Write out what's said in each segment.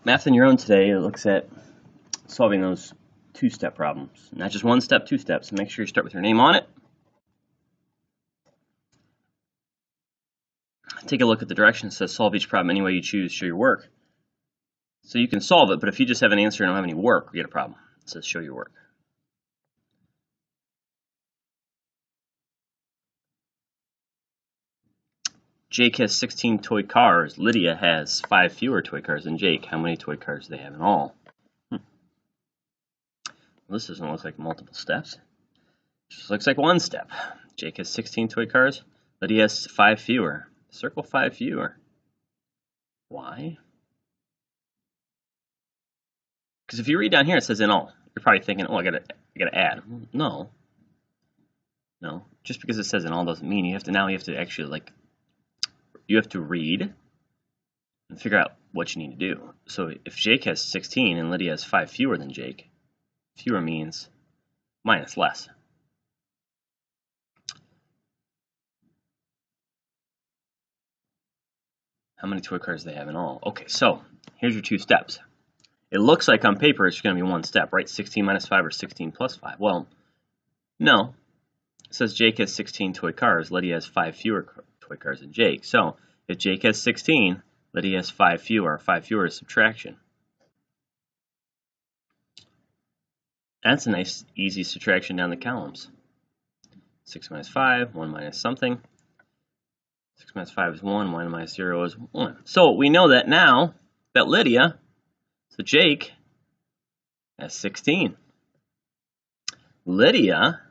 Math on Your Own today looks at solving those two-step problems. Not just one step, two steps. So make sure you start with your name on it. Take a look at the directions. It says solve each problem any way you choose, show your work. So you can solve it, but if you just have an answer and don't have any work, you get a problem. It says show your work. Jake has 16 toy cars. Lydia has 5 fewer toy cars than Jake. How many toy cars do they have in all? Well, this doesn't look like multiple steps. It just looks like one step. Jake has 16 toy cars. Lydia has 5 fewer. Circle 5 fewer. Why? Because if you read down here, it says in all. You're probably thinking, oh, I gotta add. No. Just because it says in all doesn't mean you have to actually you have to read and figure out what you need to do. So if Jake has 16 and Lydia has 5 fewer than Jake, fewer means minus less. How many toy cars do they have in all? Okay, so here's your two steps. It looks like on paper it's going to be one step, right? 16 minus 5 or 16 plus 5. Well, no. It says Jake has 16 toy cars. Lydia has 5 fewer toy cars than Jake. So if Jake has 16, Lydia has 5 fewer. 5 fewer is subtraction. That's a nice, easy subtraction down the columns. 6 minus 5, 1 minus something. 6 minus 5 is 1, 1 minus 0 is 1. So we know that now that Lydia, so Jake, has 16. Lydia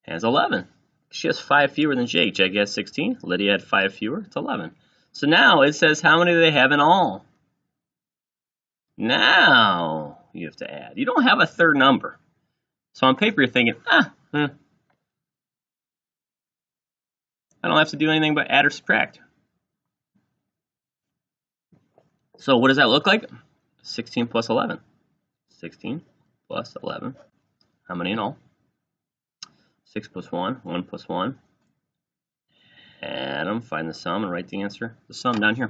has 11. She has 5 fewer than Jake. Jake has 16. Lydia had 5 fewer. It's 11. So now it says how many do they have in all? Now you have to add. You don't have a third number. So on paper you're thinking, I don't have to do anything but add or subtract. So what does that look like? 16 plus 11. 16 plus 11. How many in all? 6 plus 1, 1 plus 1. Add them, find the sum, and write the answer, the sum down here.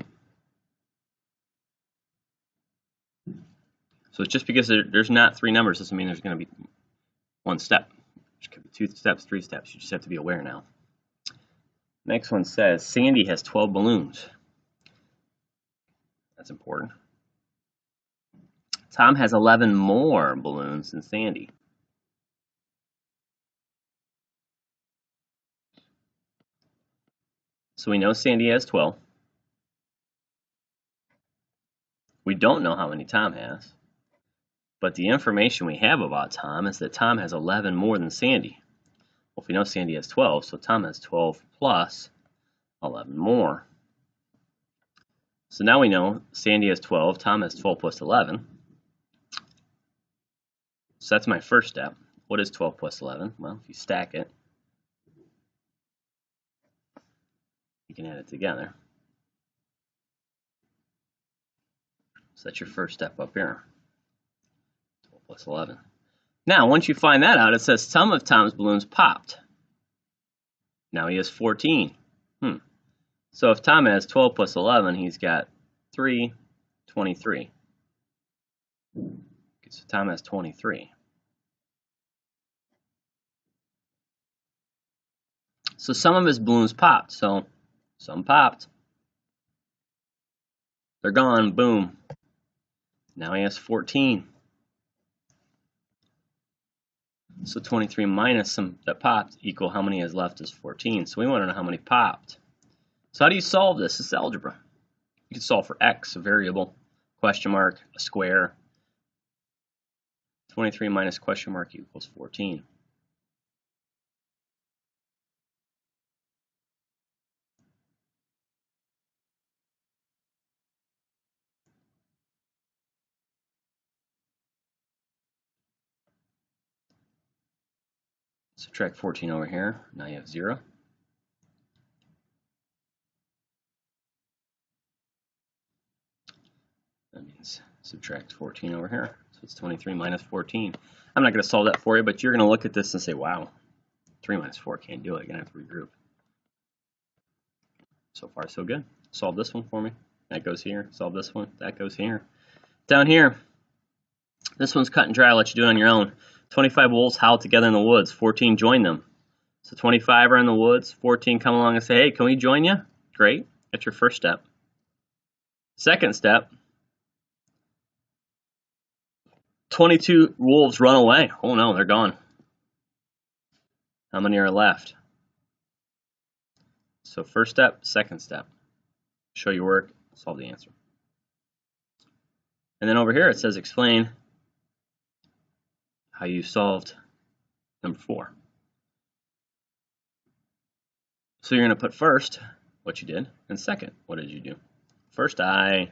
So just because there's not 3 numbers doesn't mean there's going to be one step. There could be 2 steps, 3 steps. You just have to be aware now. Next one says Sandy has 12 balloons. That's important. Tom has 11 more balloons than Sandy. So we know Sandy has 12. We don't know how many Tom has. But the information we have about Tom is that Tom has 11 more than Sandy. Well, if we know Sandy has 12, so Tom has 12 plus 11 more. So now we know Sandy has 12, Tom has 12 plus 11. So that's my first step. What is 12 plus 11? Well, if you stack it, you can add it together. So that's your first step up here. 12 plus 11. Now, once you find that out, it says some of Tom's balloons popped. Now he has 14. So if Tom has 12 plus 11, he's got 3, 23. Okay, so Tom has 23. So some of his balloons popped. So some popped. They're gone. Boom. Now he has 14. So 23 minus some that popped equal how many he has left is 14. So we want to know how many popped. So how do you solve this? It's algebra. You can solve for x, a variable, question mark, a square. 23 minus question mark equals 14. Subtract 14 over here. Now you have 0. That means subtract 14 over here. So it's 23 minus 14. I'm not going to solve that for you, but you're going to look at this and say, wow, 3 minus 4 can't do it. You're going to have to regroup. So far, so good. Solve this one for me. That goes here. Solve this one. That goes here. Down here, this one's cut and dry. I'll let you do it on your own. 25 wolves howl together in the woods. 14 join them. So 25 are in the woods. 14 come along and say, hey, can we join you? Great. That's your first step. Second step, 22 wolves run away. Oh no, they're gone. How many are left? So first step, second step. Show your work, solve the answer. And then over here it says explain how you solved number 4. So you're going to put first what you did, and second, what did you do? First I,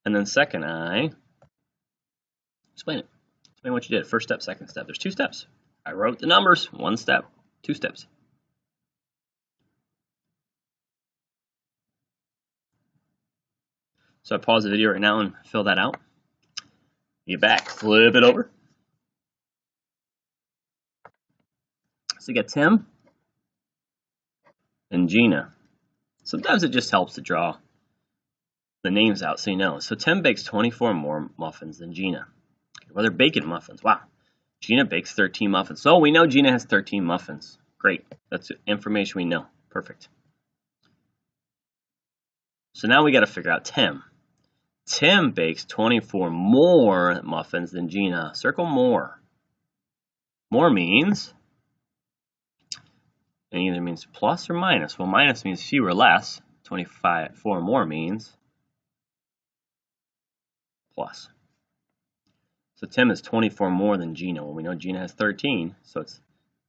and then second I. Explain it. Explain what you did. First step, second step. There's 2 steps. I wrote the numbers. 1 step, 2 steps. So I pause the video right now and fill that out. Get back, flip it over. So you got Tim and Gina. Sometimes it just helps to draw the names out so you know. So Tim bakes 24 more muffins than Gina. Well, they're baking muffins. Wow. Gina bakes 13 muffins. So we know Gina has 13 muffins. Great. That's information we know. Perfect. So now we got to figure out Tim. Tim bakes 24 more muffins than Gina. Circle more. More means, it either means plus or minus. Well, minus means fewer or less. 24 more means plus. So Tim is 24 more than Gina. Well, we know Gina has 13, so it's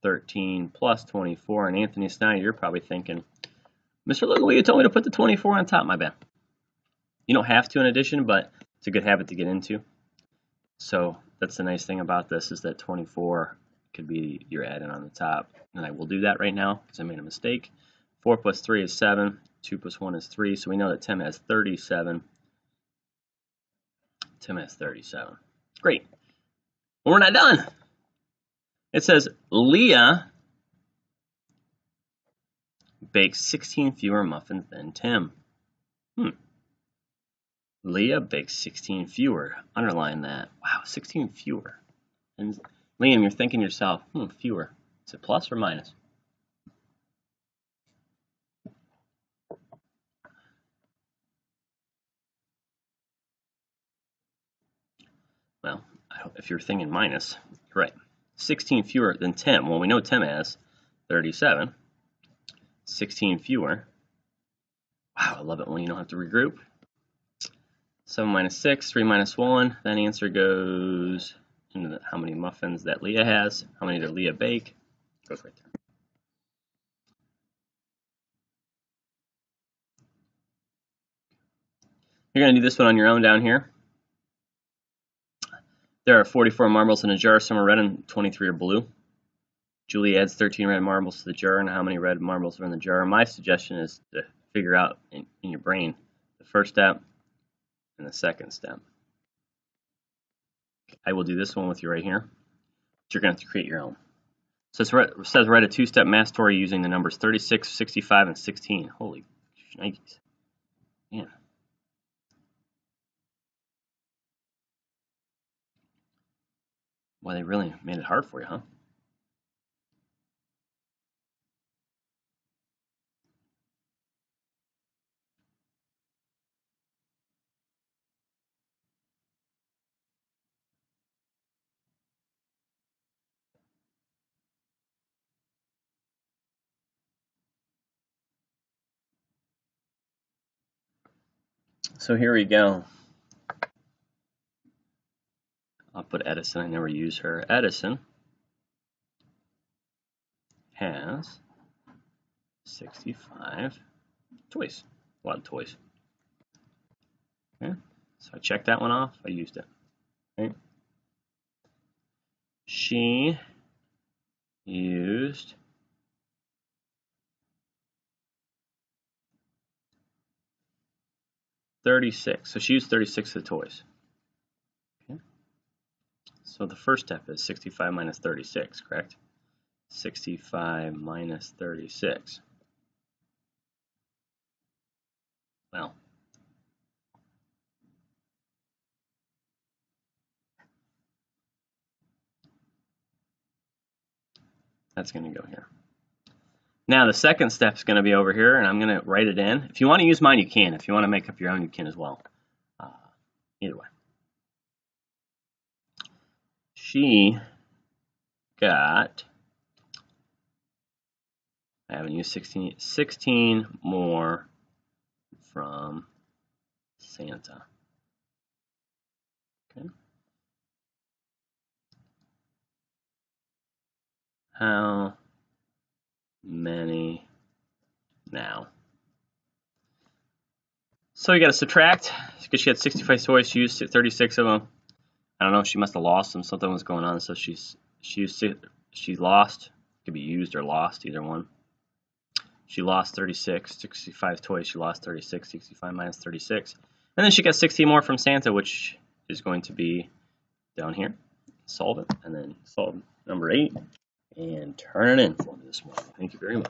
13 plus 24. And Anthony Snyder, you're probably thinking, Mr. Little, you told me to put the 24 on top. My bad. You don't have to in addition, but it's a good habit to get into. So that's the nice thing about this is that 24 could be your add-in on the top. And I will do that right now because I made a mistake. 4 plus 3 is 7. 2 plus 1 is 3. So we know that Tim has 37. Tim has 37. Great. Well, we're not done. It says Leah bakes 16 fewer muffins than Tim. Leah bakes 16 fewer. Underline that. Wow, 16 fewer. And Liam, you're thinking to yourself, fewer. Is it plus or minus? Well, if you're thinking minus, you're right. 16 fewer than Tim. Well, we know Tim has 37. 16 fewer. Wow, I love it when you don't have to regroup. 7 minus 6, 3 minus 1. That answer goes into how many muffins that Leah has. How many did Leah bake? Goes right there. You're going to do this one on your own down here. There are 44 marbles in a jar. Some are red and 23 are blue. Julie adds 13 red marbles to the jar. And how many red marbles are in the jar? My suggestion is to figure out in your brain the first step and the second step. I will do this one with you right here. But you're going to have to create your own. So it says write a 2-step math story using the numbers 36, 65, and 16. Holy shnikes. Man. Well, they really made it hard for you, huh? So here we go. I'll put Edison. I never use her. Edison has 65 toys. A lot of toys. Okay. So I checked that one off. I used it. Okay. She used 36. So she used 36 of the toys. Okay. So the first step is 65 minus 36, correct? 65 minus 36. well, that's going to go here. Now the second step is going to be over here, and I'm going to write it in. If you want to use mine, you can. If you want to make up your own, you can as well. Either way. She got, I haven't used 16 more from Santa. Okay. How many now? So you got to subtract because she had 65 toys. She used 36 of them. I don't know. She must have lost them. Something was going on. So she lost. Could be used or lost, either one. She lost 36. 65 toys. She lost 36. 65 minus 36. And then she got 16 more from Santa, which is going to be down here. Solve it, and then solve number 8, and turn it in for me this morning. Thank you very much.